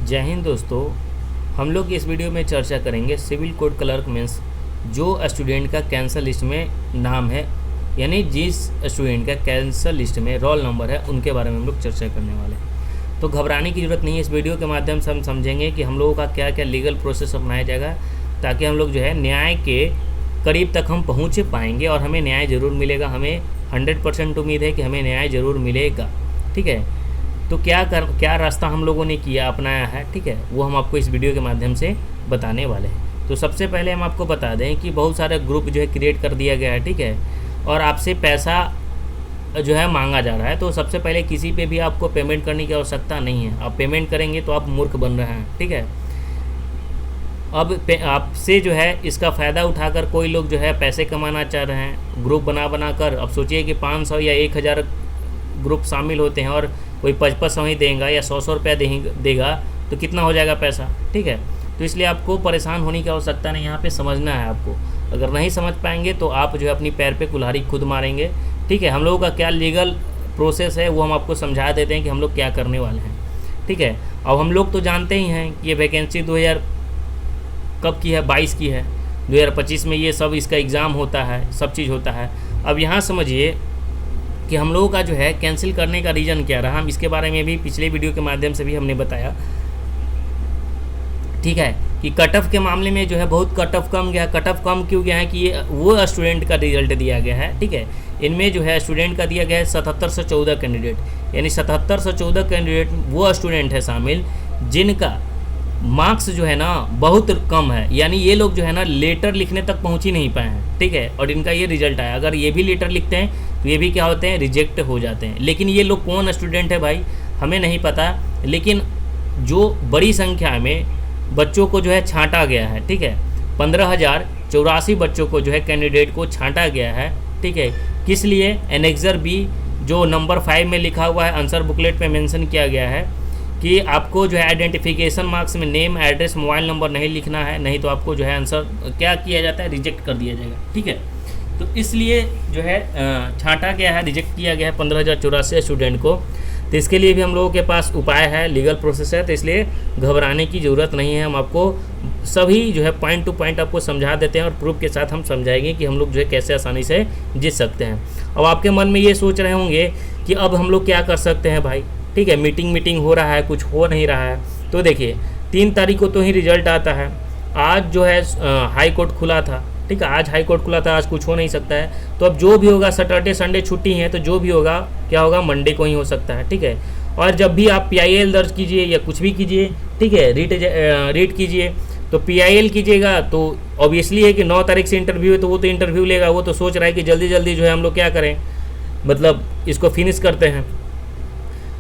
जय हिंद दोस्तों। हम लोग इस वीडियो में चर्चा करेंगे सिविल कोड क्लर्क मीन्स जो स्टूडेंट का कैंसर लिस्ट में नाम है, यानी जिस स्टूडेंट का कैंसर लिस्ट में रोल नंबर है उनके बारे में हम लोग चर्चा करने वाले हैं। तो घबराने की ज़रूरत नहीं है। इस वीडियो के माध्यम से हम समझेंगे कि हम लोगों का क्या क्या लीगल प्रोसेस अपनाया जाएगा, ताकि हम लोग जो है न्याय के करीब तक हम पहुँच पाएंगे और हमें न्याय ज़रूर मिलेगा। हमें 100% उम्मीद है कि हमें न्याय ज़रूर मिलेगा। ठीक है, तो क्या रास्ता हम लोगों ने किया अपनाया है, ठीक है, वो हम आपको इस वीडियो के माध्यम से बताने वाले हैं। तो सबसे पहले हम आपको बता दें कि बहुत सारे ग्रुप जो है क्रिएट कर दिया गया है, ठीक है, और आपसे पैसा जो है मांगा जा रहा है। तो सबसे पहले किसी पे भी आपको पेमेंट करने की आवश्यकता नहीं है। आप पेमेंट करेंगे तो आप मूर्ख बन रहे हैं, ठीक है। अब आपसे जो है इसका फ़ायदा उठाकर कोई लोग जो है पैसे कमाना चाह रहे हैं ग्रुप बना कर। अब सोचिए कि 500 या 1000 ग्रुप शामिल होते हैं और कोई 5500 ही देगा या 100 रुपया देगा तो कितना हो जाएगा पैसा, ठीक है। तो इसलिए आपको परेशान होने की आवश्यकता नहीं, यहाँ पे समझना है आपको। अगर नहीं समझ पाएंगे तो आप जो है अपनी पैर पे कुल्हाड़ी खुद मारेंगे, ठीक है। हम लोगों का क्या लीगल प्रोसेस है वो हम आपको समझा देते हैं कि हम लोग क्या करने वाले हैं, ठीक है। अब हम लोग तो जानते ही हैं कि ये वैकेंसी 2000 कब की है, 22 की है। 2025 में ये सब इसका एग्ज़ाम होता है, सब चीज़ होता है। अब यहाँ समझिए कि हम लोगों का जो है कैंसिल करने का रीज़न क्या रहा। हम इसके बारे में भी पिछले वीडियो के माध्यम से भी हमने बताया, ठीक है, कि कट ऑफ के मामले में जो है बहुत कट ऑफ कम गया। कट ऑफ कम क्यों गया है कि ये वो स्टूडेंट का रिजल्ट दिया गया है, ठीक है। इनमें जो है स्टूडेंट का दिया गया है 7714 कैंडिडेट, यानी 7714 कैंडिडेट वो स्टूडेंट है शामिल जिनका मार्क्स जो है ना बहुत कम है, यानी ये लोग जो है ना लेटर लिखने तक पहुंच ही नहीं पाए हैं, ठीक है, और इनका ये रिजल्ट आया। अगर ये भी लेटर लिखते हैं तो ये भी क्या होते हैं, रिजेक्ट हो जाते हैं। लेकिन ये लोग कौन स्टूडेंट है भाई हमें नहीं पता, लेकिन जो बड़ी संख्या में बच्चों को जो है छांटा गया है, ठीक है, 15,084 बच्चों को जो है कैंडिडेट को छांटा गया है, ठीक है। किस लिए? एनेक्सर बी जो नंबर 5 में लिखा हुआ है, आंसर बुकलेट पे मेंशन किया गया है कि आपको जो है आइडेंटिफिकेशन मार्क्स में नेम, एड्रेस, मोबाइल नंबर नहीं लिखना है, नहीं तो आपको जो है आंसर क्या किया जाता है, रिजेक्ट कर दिया जाएगा, ठीक है। तो इसलिए जो है छांटा गया है, रिजेक्ट किया गया है 15,084 स्टूडेंट को। तो इसके लिए भी हम लोगों के पास उपाय है, लीगल प्रोसेस है, तो इसलिए घबराने की ज़रूरत नहीं है। हम आपको सभी जो है पॉइंट टू पॉइंट आपको समझा देते हैं और प्रूफ के साथ हम समझाएंगे कि हम लोग जो है कैसे आसानी से जीत सकते हैं। अब आपके मन में ये सोच रहे होंगे कि अब हम लोग क्या कर सकते हैं भाई, ठीक है, मीटिंग हो रहा है, कुछ हो नहीं रहा है। तो देखिए 3 तारीख को तो ही रिजल्ट आता है। आज जो है हाई कोर्ट खुला था, ठीक है, आज हाई कोर्ट खुला था, आज कुछ हो नहीं सकता है। तो अब जो भी होगा, सैटरडे संडे छुट्टी है, तो जो भी होगा क्या होगा, मंडे को ही हो सकता है, ठीक है। और जब भी आप PIL दर्ज कीजिए या कुछ भी कीजिए, ठीक है, रीट कीजिए, तो PIL कीजिएगा तो ऑब्वियसली है कि 9 तारीख से इंटरव्यू है, तो वो तो इंटरव्यू लेगा, वो तो सोच रहा है कि जल्दी जल्दी जो है हम लोग क्या करें, मतलब इसको फिनिश करते हैं।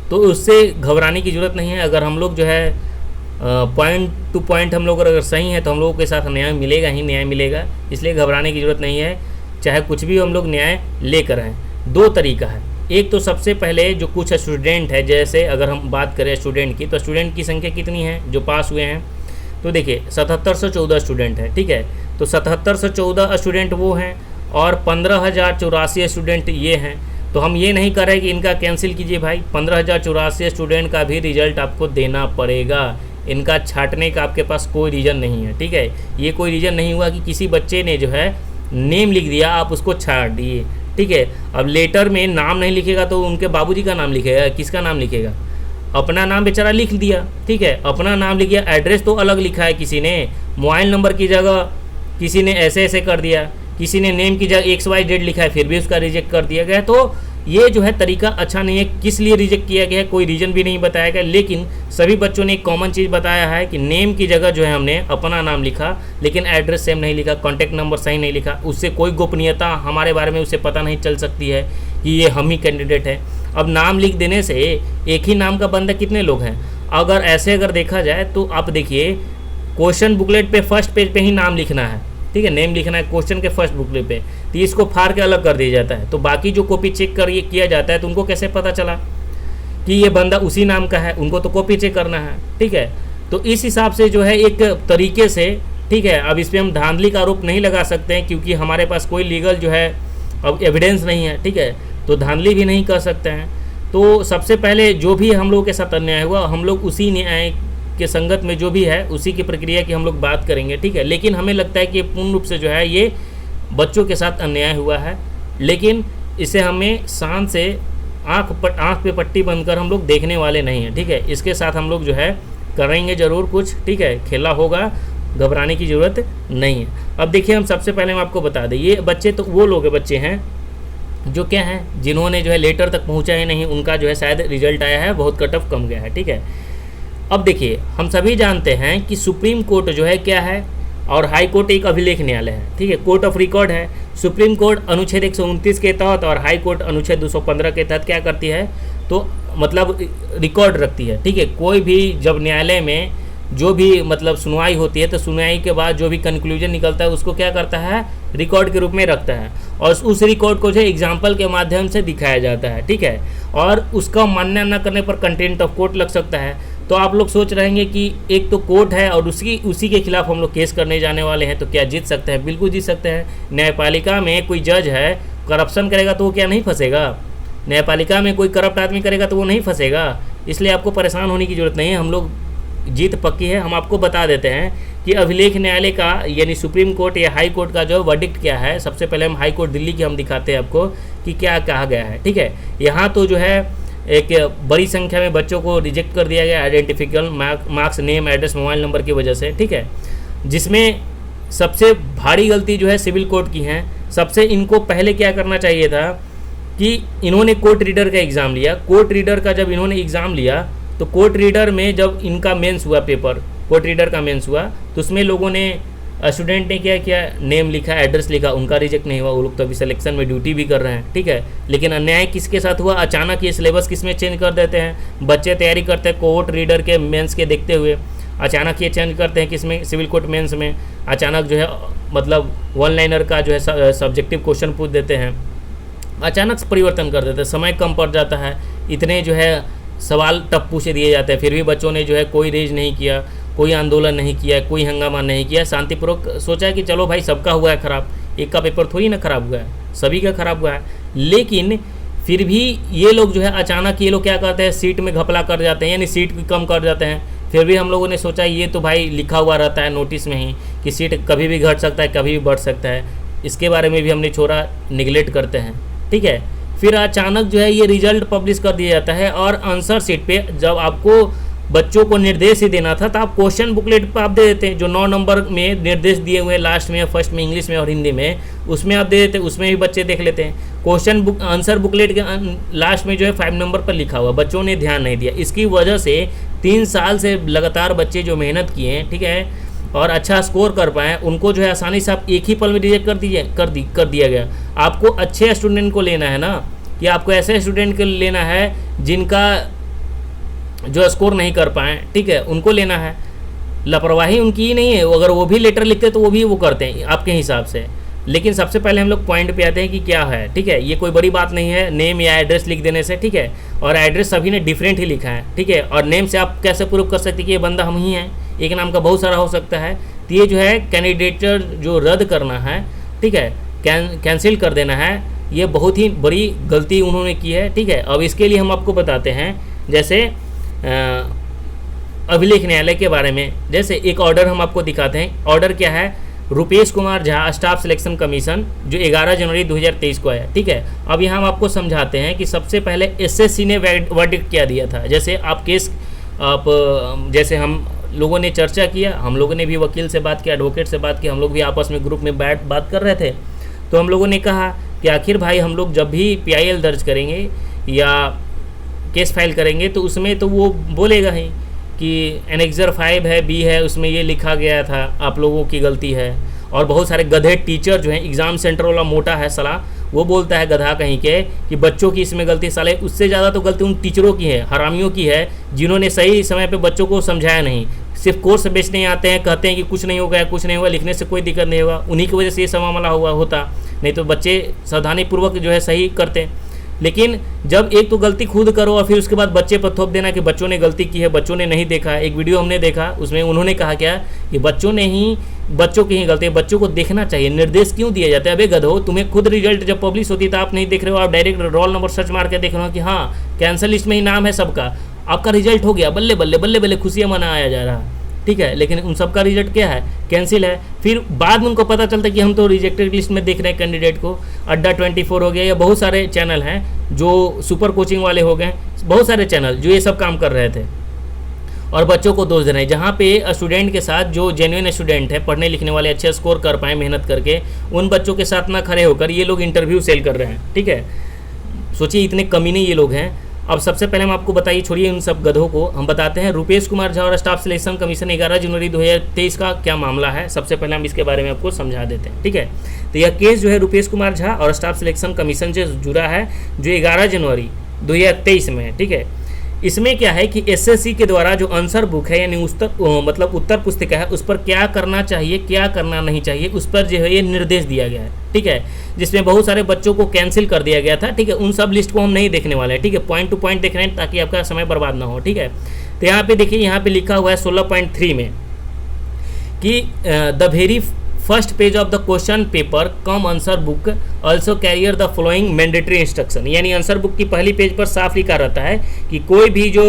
तो उससे घबराने की ज़रूरत नहीं है। अगर हम लोग जो है पॉइंट टू पॉइंट हम लोग अगर सही हैं तो हम लोगों के साथ न्याय मिलेगा ही न्याय मिलेगा, इसलिए घबराने की ज़रूरत नहीं है। चाहे कुछ भी हम लोग न्याय लेकर आएँ। 2 तरीका है। एक तो सबसे पहले जो कुछ स्टूडेंट है, जैसे अगर हम बात करें स्टूडेंट की, तो स्टूडेंट की संख्या कितनी है जो पास हुए हैं, तो देखिए 7714 स्टूडेंट है, ठीक है। तो 7714 स्टूडेंट वो हैं और 15,084 स्टूडेंट ये हैं। तो हम ये नहीं कर रहे कि इनका कैंसिल कीजिए भाई, 15,084 स्टूडेंट का भी रिजल्ट आपको देना पड़ेगा। इनका छांटने का आपके पास कोई रीज़न नहीं है, ठीक है। ये कोई रीज़न नहीं हुआ कि किसी बच्चे ने जो है नेम लिख दिया, आप उसको छांट दिए, ठीक है। अब लेटर में नाम नहीं लिखेगा तो उनके बाबूजी का नाम लिखेगा, किसका नाम लिखेगा, अपना नाम बेचारा लिख दिया, ठीक है, अपना नाम लिख दिया। एड्रेस तो अलग लिखा है किसी ने, मोबाइल नंबर की जगह किसी ने ऐसे कर दिया, किसी ने नेम की जगह XYZ लिखा है, फिर भी उसका रिजेक्ट कर दिया गया। तो ये जो है तरीका अच्छा नहीं है। किस लिए रिजेक्ट किया गया है कोई रीज़न भी नहीं बताया गया, लेकिन सभी बच्चों ने एक कॉमन चीज़ बताया है कि नेम की जगह जो है हमने अपना नाम लिखा, लेकिन एड्रेस सेम नहीं लिखा, कॉन्टैक्ट नंबर सही नहीं लिखा। उससे कोई गोपनीयता हमारे बारे में उसे पता नहीं चल सकती है कि ये हम ही कैंडिडेट है। अब नाम लिख देने से एक ही नाम का बंदा कितने लोग हैं, अगर देखा जाए तो आप देखिए क्वेश्चन बुकलेट पे फर्स्ट पेज पे ही नाम लिखना है, ठीक है, नेम लिखना है क्वेश्चन के फर्स्ट बुकलेट पे, तो इसको फाड़ के अलग कर दिया जाता है। तो बाकी जो कॉपी चेक कर किया जाता है तो उनको कैसे पता चला कि ये बंदा उसी नाम का है, उनको तो कॉपी चेक करना है, ठीक है। तो इस हिसाब से जो है एक तरीके से, ठीक है, अब इस पर हम धांधली का आरोप नहीं लगा सकते हैं क्योंकि हमारे पास कोई लीगल जो है अब एविडेंस नहीं है, ठीक है, तो धांधली भी नहीं कर सकते हैं। तो सबसे पहले जो भी हम लोगों के साथ अन्याय हुआ, हम लोग उसी न्याय के संगत में जो भी है उसी की प्रक्रिया की हम लोग बात करेंगे, ठीक है। लेकिन हमें लगता है कि पूर्ण रूप से जो है ये बच्चों के साथ अन्याय हुआ है, लेकिन इसे हमें शान से आँख पे पट्टी बंद हम लोग देखने वाले नहीं हैं, ठीक है। इसके साथ हम लोग जो है करेंगे ज़रूर कुछ, ठीक है। खेला होगा, घबराने की ज़रूरत नहीं है। अब देखिए, हम सबसे पहले हम आपको बता दें, ये बच्चे तो वो लोग बच्चे हैं जो क्या हैं, जिन्होंने जो है लेटर तक पहुंचा ही नहीं, उनका जो है शायद रिजल्ट आया है, बहुत कट ऑफ कम गया है, ठीक है। अब देखिए, हम सभी जानते हैं कि सुप्रीम कोर्ट जो है क्या है और हाई कोर्ट एक अभिलेख न्यायालय है, ठीक है। कोर्ट ऑफ रिकॉर्ड है। सुप्रीम कोर्ट अनुच्छेद 129 के तहत और हाई कोर्ट अनुच्छेद 215 के तहत क्या करती है, तो मतलब रिकॉर्ड रखती है, ठीक है। कोई भी जब न्यायालय में जो भी मतलब सुनवाई होती है, तो सुनवाई के बाद जो भी कंक्लूजन निकलता है उसको क्या करता है, रिकॉर्ड के रूप में रखता है, और उस रिकॉर्ड को जो है एग्जाम्पल के माध्यम से दिखाया जाता है, ठीक है। और उसका मान्य न करने पर कंटेम्प्ट ऑफ कोर्ट लग सकता है। तो आप लोग सोच रहेंगे कि एक तो कोर्ट है और उसी के खिलाफ हम लोग केस करने जाने वाले हैं, तो क्या जीत सकते हैं? बिल्कुल जीत सकते हैं। न्यायपालिका में कोई जज है, करप्शन करेगा तो वो क्या नहीं फंसेगा? न्यायपालिका में कोई करप्ट आदमी करेगा तो वो नहीं फंसेगा। इसलिए आपको परेशान होने की ज़रूरत नहीं है, हम लोग जीत पक्की है। हम आपको बता देते हैं कि अभिलेख न्यायालय का यानी सुप्रीम कोर्ट या हाई कोर्ट का जो वर्डिक्ट क्या है। सबसे पहले हम हाई कोर्ट दिल्ली की हम दिखाते हैं आपको कि क्या कहा गया है, ठीक है। यहाँ तो जो है एक बड़ी संख्या में बच्चों को रिजेक्ट कर दिया गया identification marks, name, address, mobile number की वजह से, ठीक है। जिसमें सबसे भारी गलती जो है सिविल कोर्ट की है। सबसे इनको पहले क्या करना चाहिए था कि इन्होंने कोर्ट रीडर का एग्ज़ाम लिया। कोर्ट रीडर का जब इन्होंने एग्ज़ाम लिया तो कोर्ट रीडर में जब इनका मेंस हुआ, पेपर कोर्ट रीडर का मेंस हुआ, तो उसमें लोगों ने स्टूडेंट ने क्या किया, नेम लिखा, एड्रेस लिखा, उनका रिजेक्ट नहीं हुआ। वो लोग तो अभी सिलेक्शन में ड्यूटी भी कर रहे हैं, ठीक है। लेकिन अन्याय किसके साथ हुआ? अचानक ये सिलेबस किस में चेंज कर देते हैं। बच्चे तैयारी करते हैं कोर्ट रीडर के मेंस के देखते हुए, अचानक ये चेंज करते हैं किसमें, सिविल कोर्ट मेंस में। अचानक जो है मतलब वन लाइनर का जो है सब्जेक्टिव क्वेश्चन पूछ देते हैं, अचानक से परिवर्तन कर देते हैं, समय कम पड़ जाता है, इतने जो है सवाल टफ पूछे दिए जाते हैं। फिर भी बच्चों ने जो है कोई रेज नहीं किया, कोई आंदोलन नहीं किया, कोई हंगामा नहीं किया, शांतिपूर्वक सोचा कि चलो भाई सबका हुआ है ख़राब, एक का पेपर थोड़ी ना ख़राब हुआ है, सभी का ख़राब हुआ है। लेकिन फिर भी ये लोग जो है अचानक ये लोग क्या करते हैं, सीट में घपला कर जाते हैं, यानी सीट कम कर जाते हैं। फिर भी हम लोगों ने सोचा ये तो भाई लिखा हुआ रहता है नोटिस में ही कि सीट कभी भी घट सकता है, कभी भी बढ़ सकता है, इसके बारे में भी हमने छोड़ा निगलेक्ट करते हैं, ठीक है। फिर अचानक जो है ये रिजल्ट पब्लिश कर दिया जाता है, और आंसर शीट पे जब आपको बच्चों को निर्देश ही देना था तो आप क्वेश्चन बुकलेट पर आप दे देते हैं, जो 9 नंबर में निर्देश दिए हुए लास्ट में, फर्स्ट में, इंग्लिश में और हिंदी में, उसमें आप दे देते हैं, उसमें भी बच्चे देख लेते हैं। क्वेश्चन बुक आंसर बुकलेट के लास्ट में जो है 5 नंबर पर लिखा हुआ, बच्चों ने ध्यान नहीं दिया। इसकी वजह से 3 साल से लगातार बच्चे जो मेहनत किए हैं, ठीक है, और अच्छा स्कोर कर पाए, उनको जो है आसानी से आप एक ही पल में रिजेक्ट कर दिया गया। आपको अच्छे स्टूडेंट को लेना है ना, कि आपको ऐसे स्टूडेंट को लेना है जिनका जो स्कोर नहीं कर पाए, ठीक है, उनको लेना है। लापरवाही उनकी ही नहीं है, अगर वो भी लेटर लिखते तो वो भी वो करते हैं आपके हिसाब से। लेकिन सबसे पहले हम लोग पॉइंट पे आते हैं कि क्या है, ठीक है। ये कोई बड़ी बात नहीं है नेम या एड्रेस लिख देने से, ठीक है, और एड्रेस सभी ने डिफरेंट ही लिखा है, ठीक है। और नेम से आप कैसे प्रूव कर सकते हैं कि ये बंदा हम ही हैं? एक नाम का बहुत सारा हो सकता है। तो ये जो है कैंडिडेचर जो रद्द करना है, ठीक है, कैंसिल कर देना है, ये बहुत ही बड़ी गलती उन्होंने की है, ठीक है। अब इसके लिए हम आपको बताते हैं, जैसे अभिलेख न्यायालय के बारे में। जैसे एक ऑर्डर हम आपको दिखाते हैं। ऑर्डर क्या है? Rupesh Kumar Jha, staff selection commission, जो 11 जनवरी 2023 को आया, ठीक है। अब यहाँ हम आपको समझाते हैं कि सबसे पहले एसएससी ने वर्डिक्ट क्या दिया था। जैसे जैसे हम लोगों ने चर्चा किया, हम लोगों ने भी वकील से बात किया, एडवोकेट से बात की, हम लोग भी आपस में ग्रुप में बात कर रहे थे। तो हम लोगों ने कहा कि आखिर भाई हम लोग जब भी PIL दर्ज करेंगे या केस फाइल करेंगे तो उसमें तो वो बोलेगा ही कि एनेक्सर 5 है, B है, उसमें ये लिखा गया था, आप लोगों की गलती है। और बहुत सारे गधे टीचर जो हैं, एग्ज़ाम सेंटर वाला मोटा है साला, वो बोलता है गधा कहीं के कि बच्चों की इसमें गलती, साले उससे ज़्यादा तो गलती उन टीचरों की है, हरामियों की है, जिन्होंने सही समय पे बच्चों को समझाया नहीं। सिर्फ कोर्स बेचने आते हैं, कहते हैं कि कुछ नहीं होगा, कुछ नहीं होगा, लिखने से कोई दिक्कत नहीं होगा। उन्हीं की वजह से ये सब मामला होता, नहीं तो बच्चे सावधानीपूर्वक जो है सही करते। लेकिन जब एक तो गलती खुद करो और फिर उसके बाद बच्चे पर थोप देना कि बच्चों ने गलती की है, बच्चों ने नहीं देखा। एक वीडियो हमने देखा, उसमें उन्होंने कहा क्या कि बच्चों की ही गलती है, बच्चों को देखना चाहिए, निर्देश क्यों दिए जाते हैं? अबे गधो, तुम्हें खुद रिजल्ट जब पब्लिश होती है तो आप नहीं देख रहे हो, आप डायरेक्ट रोल नंबर सर्च मार के देख रहे हो कि हाँ कैंसल लिस्ट में ही नाम है सबका, आपका रिजल्ट हो गया, बल्ले बल्ले बल्ले बल्ले खुशियाँ मनाया जा रहा है, ठीक है, लेकिन उन सब का रिजल्ट क्या है, कैंसिल है। फिर बाद में उनको पता चलता है कि हम तो रिजेक्टेड लिस्ट में देख रहे हैं कैंडिडेट को, अड्डा 24 हो गया, या बहुत सारे चैनल हैं जो सुपर कोचिंग वाले हो गए, बहुत सारे चैनल जो ये सब काम कर रहे थे और बच्चों को दोष दे रहे हैं। जहाँ पे स्टूडेंट के साथ जो जेन्युइन स्टूडेंट है, पढ़ने लिखने वाले, अच्छे स्कोर कर पाए मेहनत करके, उन बच्चों के साथ ना खड़े होकर ये लोग इंटरव्यू सेल कर रहे हैं, ठीक है। सोचिए इतने कमीने ये लोग हैं। अब सबसे पहले हम आपको बताइए, छोड़िए इन सब गधों को, हम बताते हैं रुपेश कुमार झा और स्टाफ सिलेक्शन कमीशन 11 जनवरी 2023 का क्या मामला है। सबसे पहले हम इसके बारे में आपको समझा देते हैं, ठीक है। तो यह केस जो है रुपेश कुमार झा और स्टाफ सिलेक्शन कमीशन से जुड़ा है, जो 11 जनवरी 2023 में है, ठीक है। इसमें क्या है कि एसएससी के द्वारा जो आंसर बुक है, यानी उत्तर पुस्तिका है, उस पर क्या करना चाहिए, क्या करना नहीं चाहिए, उस पर जो है ये निर्देश दिया गया है, ठीक है। जिसमें बहुत सारे बच्चों को कैंसिल कर दिया गया था, ठीक है। उन सब लिस्ट को हम नहीं देखने वाले हैं, ठीक है, पॉइंट टू पॉइंट देख रहे हैं ताकि आपका समय बर्बाद ना हो, ठीक है। तो यहाँ पे देखिए, यहाँ पे लिखा हुआ है 16.3 में कि the very first page of the question paper cum answer book also carrier the following mandatory instruction. यानी आंसर बुक की पहली पेज पर साफ लिखा रहता है कि कोई भी जो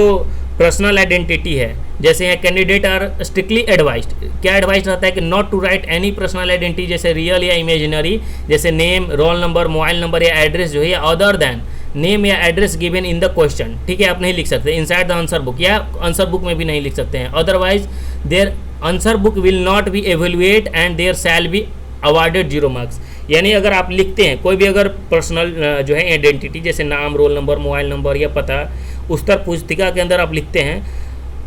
पर्सनल आइडेंटिटी है, जैसे है कैंडिडेट आर स्ट्रिक्टली एडवाइज्ड, क्या एडवाइज रहता है कि not to write any personal identity, जैसे रियल या इमेजिनरी, जैसे name, roll number, mobile number या एड्रेस जो है, या अदर दैन नेम या address given in the question, ठीक है, आप नहीं लिख सकते इनसाइड द आंसर बुक, या आंसर बुक में भी नहीं लिख सकते हैं। Otherwise there answer book will not be evaluate and there shall be awarded 0 marks. यानी अगर आप लिखते हैं कोई भी अगर पर्सनल जो है आइडेंटिटी, जैसे नाम, रोल नंबर, मोबाइल नंबर या पता, उत्तर पुस्तिका के अंदर आप लिखते हैं,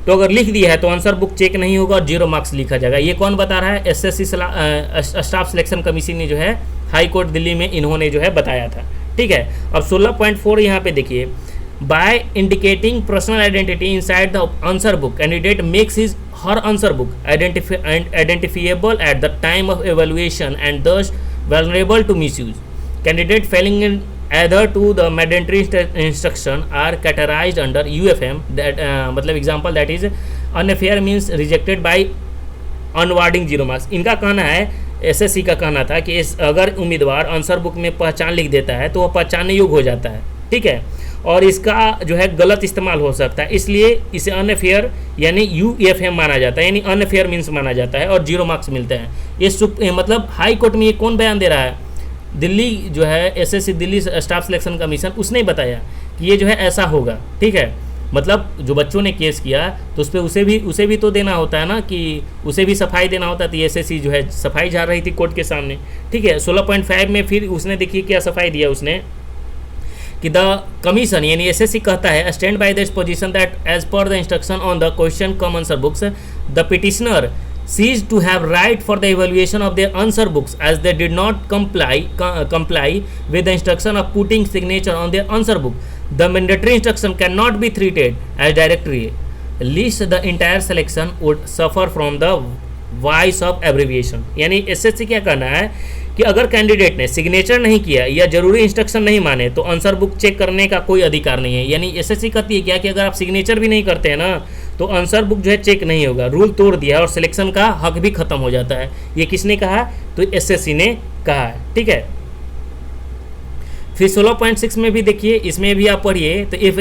तो अगर लिख दिया है तो आंसर बुक चेक नहीं होगा और 0 मार्क्स लिखा जाएगा। ये कौन बता रहा है? एसएससी स्टाफ सिलेक्शन कमीशन ने जो है हाई कोर्ट दिल्ली में इन्होंने जो है बताया था, ठीक है। अब 16.4 यहाँ पे देखिए, by indicating personal identity inside the answer book candidate makes his her answer book identifiable at the time of evaluation and thus vulnerable to misuse. Candidate failing in either to the mandatory instruction are categorized under UFM, that मतलब example that is unfair means rejected by unwarding 0 marks. इनका कहना है, SSC का कहना था कि अगर उम्मीदवार आंसर बुक में पहचान लिख देता है तो वह पहचानने योग्य हो जाता है, ठीक है, और इसका जो है गलत इस्तेमाल हो सकता है, इसलिए इसे अनफेयर यानी UFM माना जाता है, यानी अनफेयर मीन्स माना जाता है और 0 मार्क्स मिलते हैं। ये मतलब हाई कोर्ट में ये कौन बयान दे रहा है? दिल्ली जो है SSC Delhi staff selection commission, उसने बताया कि ये जो है ऐसा होगा, ठीक है। मतलब जो बच्चों ने केस किया तो उस पर उसे भी तो देना होता है ना, कि उसे भी सफाई देना होता है। तो एसएससी जो है सफाई जा रही थी कोर्ट के सामने, ठीक है। 16.5 में फिर उसने देखिए क्या सफाई दिया उसने कि द कमीशन यानी एसएससी कहता है, stand by this position that as per the instruction on the question cum answer book the petitioner ceased to have right for the evaluation of their answer books as they did not comply with the instruction of putting signature on their answer book. The mandatory instruction cannot be treated as directory, lest the entire selection would suffer from the voice of abbreviation. यानी SSC क्या कहना है कि अगर candidate ने signature नहीं किया या जरूरी इंस्ट्रक्शन नहीं माने तो आंसर बुक चेक करने का कोई अधिकार नहीं है। यानी एसएससी कहती है क्या कि अगर आप सिग्नेचर भी नहीं करते हैं ना तो आंसर बुक जो है चेक नहीं होगा, रूल तोड़ दिया और सिलेक्शन का हक भी खत्म हो जाता है। ये किसने कहा? तो एसएससी ने कहा है, ठीक है। फिर 16.6 में भी देखिए, इसमें भी आप पढ़िए तो इफ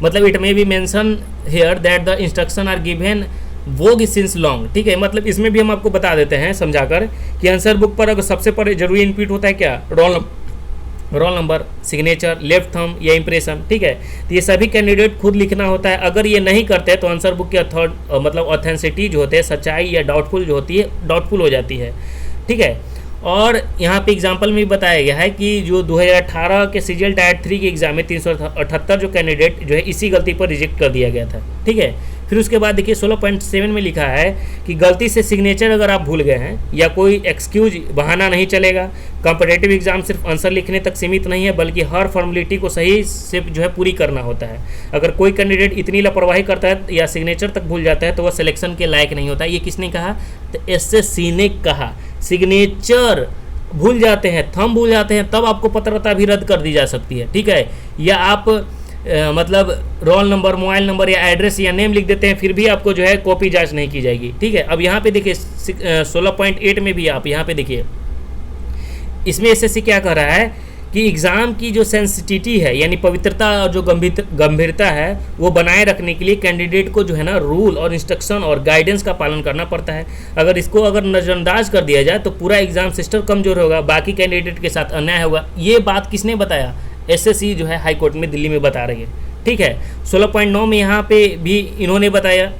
मतलब it may be mention here that the instruction are given वोग सिंस लॉन्ग, ठीक है। मतलब इसमें भी हम आपको बता देते हैं समझाकर कि आंसर बुक पर अगर सबसे पहले जरूरी इनपुट होता है क्या? Roll number, signature, left thumb या इंप्रेशन, ठीक है। तो ये सभी कैंडिडेट खुद लिखना होता है। अगर ये नहीं करते तो आंसर बुक के मतलब ऑथेंसिटी जो होते हैं, सच्चाई या डाउटफुल जो होती है, डाउटफुल हो जाती है, ठीक है। और यहाँ पे एग्जाम्पल में भी बताया गया है कि जो 2018 के सीजीएल टायर 3 के एग्जाम में 378 जो कैंडिडेट जो है इसी गलती पर रिजेक्ट कर दिया गया था, ठीक है। फिर उसके बाद देखिए 16.7 में लिखा है कि गलती से सिग्नेचर अगर आप भूल गए हैं या कोई एक्सक्यूज बहाना नहीं चलेगा। कॉम्पिटिटिव एग्जाम सिर्फ आंसर लिखने तक सीमित नहीं है बल्कि हर फॉर्मेलिटी को सही से जो है पूरी करना होता है। अगर कोई कैंडिडेट इतनी लापरवाही करता है या सिग्नेचर तक भूल जाता है तो वह सिलेक्शन के लायक नहीं होता। ये किसने कहा? तो एसएससी ने कहा। सिग्नेचर भूल जाते हैं, थंब भूल जाते हैं, तब आपको पात्रता भी रद्द कर दी जा सकती है, ठीक है। या आप मतलब रोल नंबर, मोबाइल नंबर या एड्रेस या नेम लिख देते हैं, फिर भी आपको जो है कॉपी जांच नहीं की जाएगी, ठीक है। अब यहाँ पे देखिए 16.8 में भी आप यहाँ पे देखिए, इसमें एसएससी क्या कह रहा है कि एग्ज़ाम की जो सेंसिटिविटी है यानी पवित्रता और जो गंभीरता है वो बनाए रखने के लिए कैंडिडेट को जो है ना रूल और इंस्ट्रक्शन और गाइडेंस का पालन करना पड़ता है। अगर इसको अगर नज़रअंदाज कर दिया जाए तो पूरा एग्ज़ाम सिस्टम कमज़ोर होगा, बाकी कैंडिडेट के साथ अन्याय होगा। ये बात किसने बताया? एसएससी जो है हाई कोर्ट में दिल्ली में बता रही है। ठीक है, 16.9 में यहाँ पे भी इन्होंने बताया,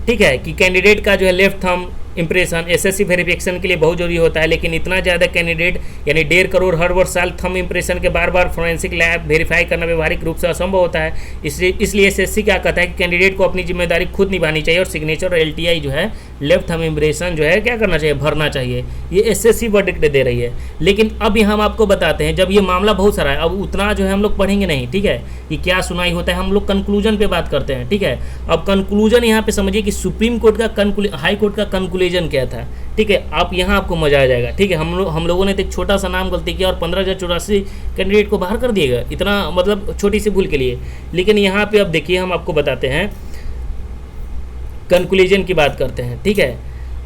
ठीक है, कि कैंडिडेट का जो है left thumb impression SSC verification के लिए बहुत जरूरी होता है, लेकिन इतना ज़्यादा कैंडिडेट यानी 1.5 करोड़ हर वर्ष साल थंब इंप्रेशन के बार बार फोरेंसिक लैब वेरीफाई करना व्यवहारिक रूप से असंभव होता है। इसलिए एसएससी क्या कहता है कि कैंडिडेट को अपनी जिम्मेदारी खुद निभानी चाहिए और सिग्नेचर और एलटीआई जो है लेफ्ट थंब इंप्रेशन जो है क्या करना चाहिए, भरना चाहिए। ये एसएससी वर्डिक्ट दे रही है। लेकिन अब यहाँ हम आपको बताते हैं, जब ये मामला बहुत सारा है, अब उतना जो है हम लोग पढ़ेंगे नहीं, ठीक है, कि क्या सुनाई होता है, हम लोग कंक्लूजन पे बात करते हैं। ठीक है, अब कंक्लूजन यहाँ पे समझिए कि सुप्रीम कोर्ट का हाई कोर्ट का कंक्लूजन क्या था। ठीक है, आप यहाँ आपको मजा आ जाएगा। ठीक है, हम लोगों ने तो एक छोटा सा नाम गलती किया और 15,084 कैंडिडेट को बाहर कर दिएगा, इतना मतलब छोटी सी भूल के लिए। लेकिन यहाँ पे अब देखिए हम आपको बताते हैं, कंक्लूजन की बात करते हैं। ठीक है,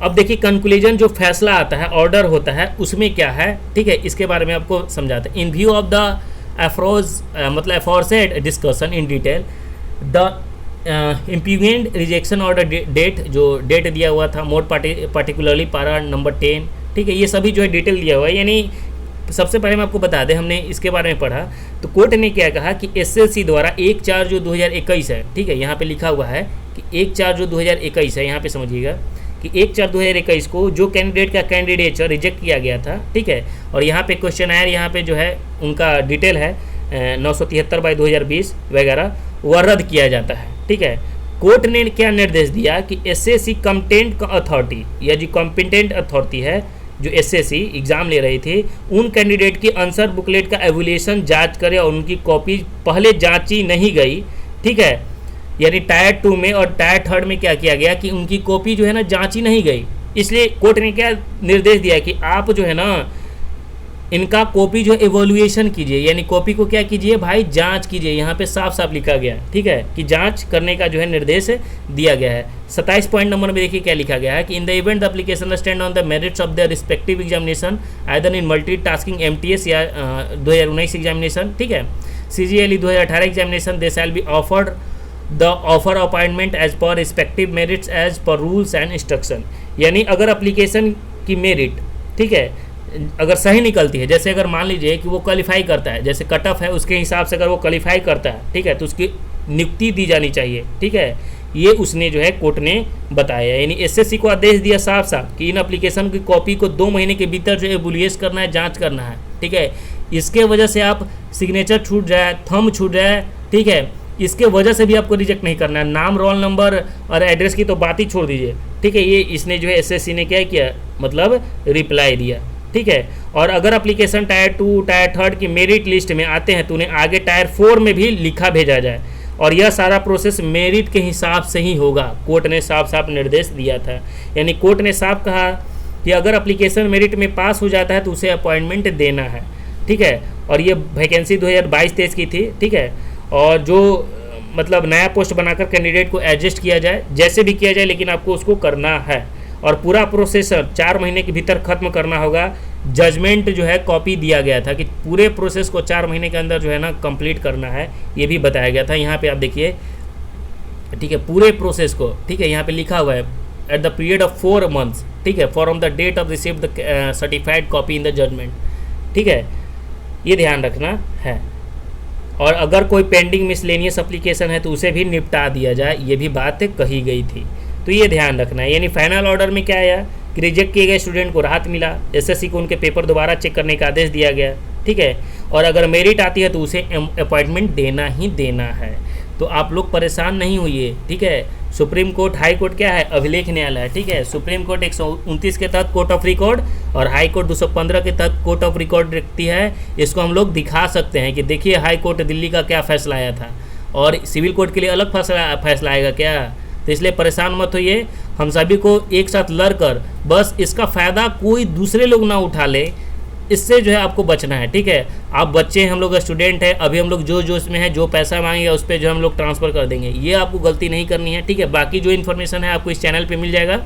अब देखिए कंक्लूजन जो फैसला आता है, ऑर्डर होता है, उसमें क्या है, ठीक है, इसके बारे में आपको समझाते हैं। इन व्यू ऑफ द मतलब aforesaid discussion in detail the impugned rejection order date, जो डेट दिया हुआ था मोड पार्टिकुलरली पारा नंबर 10, ठीक है, ये सभी जो है डिटेल दिया हुआ है। यानी सबसे पहले मैं आपको बता दें, हमने इसके बारे में पढ़ा तो कोर्ट ने क्या कहा कि एसएससी द्वारा 1/4 जो 2021 है, ठीक है, यहाँ पे लिखा हुआ है कि 1/4 जो 2021 है, यहाँ पे समझिएगा कि 1/4 2021 को जो कैंडिडेट का कैंडिडेचर रिजेक्ट किया गया था, ठीक है, और यहाँ पे क्वेश्चन आयर यहाँ पे जो है उनका डिटेल है 973/2020 वगैरह, वह रद्द किया जाता है। ठीक है, कोर्ट ने क्या निर्देश दिया कि एसएससी कॉम्पिटेंट अथॉरिटी या जो कॉम्पिटेंट अथॉरिटी है जो एसएससी एग्जाम ले रही थी, उन कैंडिडेट की आंसर बुकलेट का एवुलेशन जांच करे और उनकी कॉपी पहले जांची नहीं गई। ठीक है, यानी टायर 2 में और टायर 3 में क्या किया गया कि उनकी कॉपी जो है ना जांची नहीं गई। इसलिए कोर्ट ने क्या निर्देश दिया कि आप जो है ना इनका कॉपी जो एवोल्यूएशन कीजिए, यानी कॉपी को क्या कीजिए भाई, जांच कीजिए। यहाँ पे साफ साफ लिखा गया, ठीक है, कि जांच करने का जो है निर्देश दिया गया है। 27 पॉइंट नंबर में देखिए क्या लिखा गया है कि in the event the application stand on the merits of the respective examination either in multitasking MTS या 2019 एग्जामिनेशन, ठीक है, CGLE 2018 examination, they shall be offered the offer appointment as per respective merits as per rules and instruction. यानी अगर application की merit, ठीक है, अगर सही निकलती है, जैसे अगर मान लीजिए कि वो क्वालिफाई करता है, जैसे कट ऑफ है उसके हिसाब से अगर वो क्वालिफाई करता है, ठीक है, तो उसकी नियुक्ति दी जानी चाहिए। ठीक है, ये उसने जो है कोर्ट ने बताया। यानी एसएससी को आदेश दिया साफ साफ कि इन एप्लीकेशन की कॉपी को 2 महीने के भीतर जो है एवुलुएट करना है, जांच करना है। ठीक है, इसके वजह से आप सिग्नेचर छूट जाए, थंब छूट जाए, ठीक है, इसके वजह से भी आपको रिजेक्ट नहीं करना है। नाम, रोल नंबर और एड्रेस की तो बात ही छोड़ दीजिए। ठीक है, ये इसने जो है एसएससी ने क्या किया, मतलब रिप्लाई दिया। ठीक है, और अगर एप्लीकेशन टायर 2 टायर 3 की मेरिट लिस्ट में आते हैं तो उन्हें आगे टायर 4 में भी लिखा भेजा जाए, और यह सारा प्रोसेस मेरिट के हिसाब से ही होगा। कोर्ट ने साफ साफ निर्देश दिया था। यानी कोर्ट ने साफ कहा कि अगर एप्लीकेशन मेरिट में पास हो जाता है तो उसे अपॉइंटमेंट देना है। ठीक है, और ये वैकेंसी 2022-23 की थी। ठीक है, और जो मतलब नया पोस्ट बनाकर कैंडिडेट को एडजस्ट किया जाए, जैसे भी किया जाए, लेकिन आपको उसको करना है, और पूरा प्रोसेस 4 महीने के भीतर खत्म करना होगा। जजमेंट जो है कॉपी दिया गया था कि पूरे प्रोसेस को 4 महीने के अंदर जो है ना कंप्लीट करना है, ये भी बताया गया था। यहाँ पे आप देखिए, ठीक है, पूरे प्रोसेस को, ठीक है, यहाँ पे लिखा हुआ है at the period of 4 months, ठीक है, from the date of receive the certified copy in the judgement. ठीक है, ये ध्यान रखना है। और अगर कोई पेंडिंग मिसलेनियस एप्लीकेशन है तो उसे भी निपटा दिया जाए, ये भी बात कही गई थी, तो ये ध्यान रखना है। यानी फाइनल ऑर्डर में क्या आया कि रिजेक्ट किए गए स्टूडेंट को राहत मिला, एसएससी को उनके पेपर दोबारा चेक करने का आदेश दिया गया। ठीक है, और अगर मेरिट आती है तो उसे अपॉइंटमेंट देना ही देना है। तो आप लोग परेशान नहीं होइए। ठीक है, सुप्रीम कोर्ट, हाई कोर्ट क्या है, अभिलेख न्यायालय है। ठीक है, सुप्रीम कोर्ट 129 के तहत कोर्ट ऑफ रिकॉर्ड और हाई कोर्ट 215 के तहत कोर्ट ऑफ रिकॉर्ड रखती है। इसको हम लोग दिखा सकते हैं कि देखिए हाई कोर्ट दिल्ली का क्या फैसला आया था, और सिविल कोर्ट के लिए अलग फैसला आएगा क्या। तो इसलिए परेशान मत होइए, हम सभी को एक साथ लड़कर बस इसका फ़ायदा कोई दूसरे लोग ना उठा ले, इससे जो है आपको बचना है। ठीक है, आप बच्चे हैं, हम लोग स्टूडेंट हैं, अभी हम लोग जो जोश में है, जो पैसा मांगेगा उस पर जो हम लोग ट्रांसफ़र कर देंगे, ये आपको गलती नहीं करनी है। ठीक है, बाकी जो इन्फॉर्मेशन है आपको इस चैनल पे मिल जाएगा।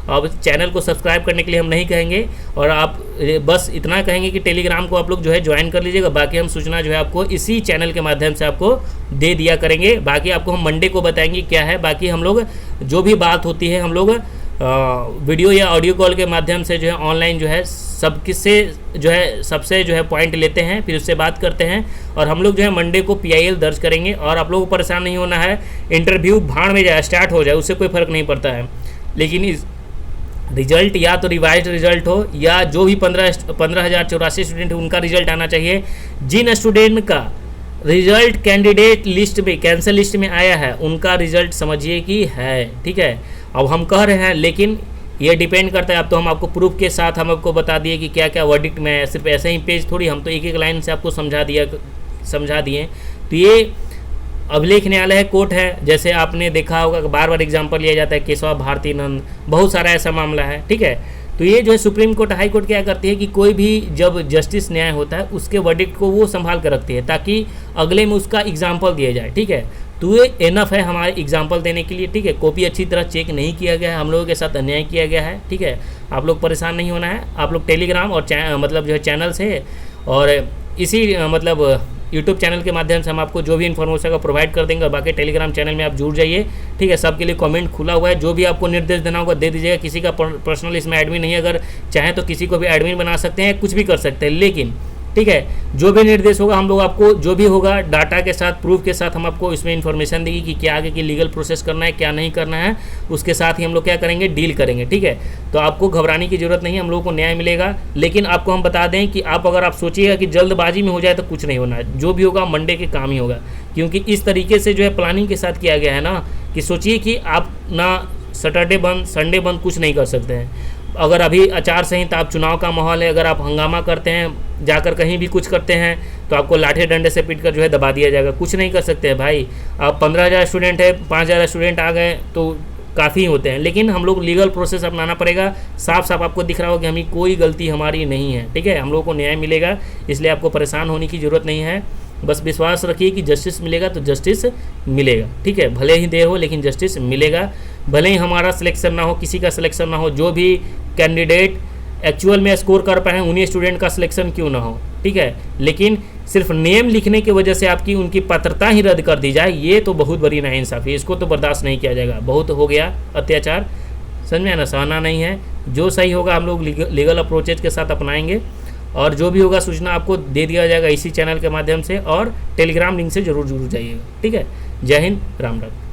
अब चैनल को सब्सक्राइब करने के लिए हम नहीं कहेंगे, और आप बस इतना कहेंगे कि टेलीग्राम को आप लोग जो है ज्वाइन कर लीजिएगा। बाकी हम सूचना जो है आपको इसी चैनल के माध्यम से आपको दे दिया करेंगे। बाकी आपको हम मंडे को बताएंगे क्या है। बाकी हम लोग जो भी बात होती है हम लोग वीडियो या ऑडियो कॉल के माध्यम से जो है ऑनलाइन जो है सब किससे जो है सबसे जो है पॉइंट लेते हैं, फिर उससे बात करते हैं, और हम लोग जो है मंडे को PIL दर्ज करेंगे। और आप लोगों को परेशान नहीं होना है, इंटरव्यू भाड़ में जाए स्टार्ट हो जाए उससे कोई फ़र्क नहीं पड़ता है, लेकिन इस रिजल्ट या तो रिवाइज रिजल्ट हो या जो भी 15,084 स्टूडेंट है उनका रिजल्ट आना चाहिए। जिन स्टूडेंट का रिजल्ट कैंडिडेट लिस्ट में कैंसल लिस्ट में आया है उनका रिजल्ट समझिए कि है, ठीक है। अब हम कह रहे हैं लेकिन ये डिपेंड करता है, अब तो हम आपको प्रूफ के साथ हम आपको बता दिए कि क्या क्या वर्डिक्ट में है, सिर्फ ऐसे ही पेज थोड़ी, हम तो एक एक लाइन से आपको समझा दिए। तो ये अभिलेख न्यायालय है, कोर्ट है, जैसे आपने देखा होगा बार बार एग्जाम्पल लिया जाता है केशव भारती नंद, बहुत सारा ऐसा मामला है, ठीक है। तो ये जो है सुप्रीम कोर्ट हाई कोर्ट क्या करती है कि कोई भी जब जस्टिस न्याय होता है उसके वर्डिक्ट को वो संभाल कर रखती है ताकि अगले में उसका एग्जाम्पल दिया जाए, ठीक है। तो ये एनफ है हमारे एग्जाम्पल देने के लिए, ठीक है। कॉपी अच्छी तरह चेक नहीं किया गया है, हम लोगों के साथ अन्याय किया गया है, ठीक है। आप लोग परेशान नहीं होना है, आप लोग टेलीग्राम और मतलब जो है चैनल से और इसी मतलब यूट्यूब चैनल के माध्यम से हम आपको जो भी इन्फॉर्मेशन का प्रोवाइड कर देंगे। बाकी टेलीग्राम चैनल में आप जुड़ जाइए, ठीक है। सबके लिए कमेंट खुला हुआ है, जो भी आपको निर्देश देना होगा दे दीजिएगा। किसी का पर्सनल इसमें एडमिन नहीं है, अगर चाहें तो किसी को भी एडमिन बना सकते हैं, कुछ भी कर सकते हैं, लेकिन ठीक है जो भी निर्देश होगा हम लोग आपको जो भी होगा डाटा के साथ प्रूफ के साथ हम आपको इसमें इन्फॉर्मेशन देंगे कि क्या आगे की लीगल प्रोसेस करना है क्या नहीं करना है, उसके साथ ही हम लोग क्या करेंगे डील करेंगे, ठीक है। तो आपको घबराने की जरूरत नहीं है, हम लोगों को न्याय मिलेगा। लेकिन आपको हम बता दें कि अगर आप सोचिएगा कि जल्दबाजी में हो जाए तो कुछ नहीं होना है, जो भी होगा मंडे के काम ही होगा, क्योंकि इस तरीके से जो है प्लानिंग के साथ किया गया है ना कि सोचिए कि आप ना सैटरडे बंद संडे बंद कुछ नहीं कर सकते हैं। अगर अभी आचार संहिता आप चुनाव का माहौल है, अगर आप हंगामा करते हैं जाकर कहीं भी कुछ करते हैं तो आपको लाठी डंडे से पीट कर जो है दबा दिया जाएगा, कुछ नहीं कर सकते हैं भाई। आप 15,000 स्टूडेंट है, 5,000 स्टूडेंट आ गए तो काफ़ी होते हैं, लेकिन हम लोग लीगल प्रोसेस अपनाना पड़ेगा। साफ साफ आपको दिख रहा होगा कि हमें कोई गलती हमारी नहीं है, ठीक है। हम लोगों को न्याय मिलेगा, इसलिए आपको परेशान होने की ज़रूरत नहीं है। बस विश्वास रखिए कि जस्टिस मिलेगा तो जस्टिस मिलेगा, ठीक है। भले ही देर हो लेकिन जस्टिस मिलेगा, भले ही हमारा सिलेक्शन ना हो, किसी का सिलेक्शन ना हो, जो भी कैंडिडेट एक्चुअल में स्कोर कर पाए उन्हीं स्टूडेंट का सिलेक्शन क्यों ना हो, ठीक है। लेकिन सिर्फ नेम लिखने की वजह से आपकी उनकी पात्रता ही रद्द कर दी जाए, ये तो बहुत बड़ी नाइंसाफ़ी है, इसको तो बर्दाश्त नहीं किया जाएगा। बहुत हो गया अत्याचार, समझ में आना, सहना नहीं है। जो सही होगा हम लोग लीगल अप्रोचेज के साथ अपनाएंगे, और जो भी होगा सूचना आपको दे दिया जाएगा इसी चैनल के माध्यम से, और टेलीग्राम लिंक से जरूर जुड़ जाइएगा, ठीक है। जय हिंद, राम राम।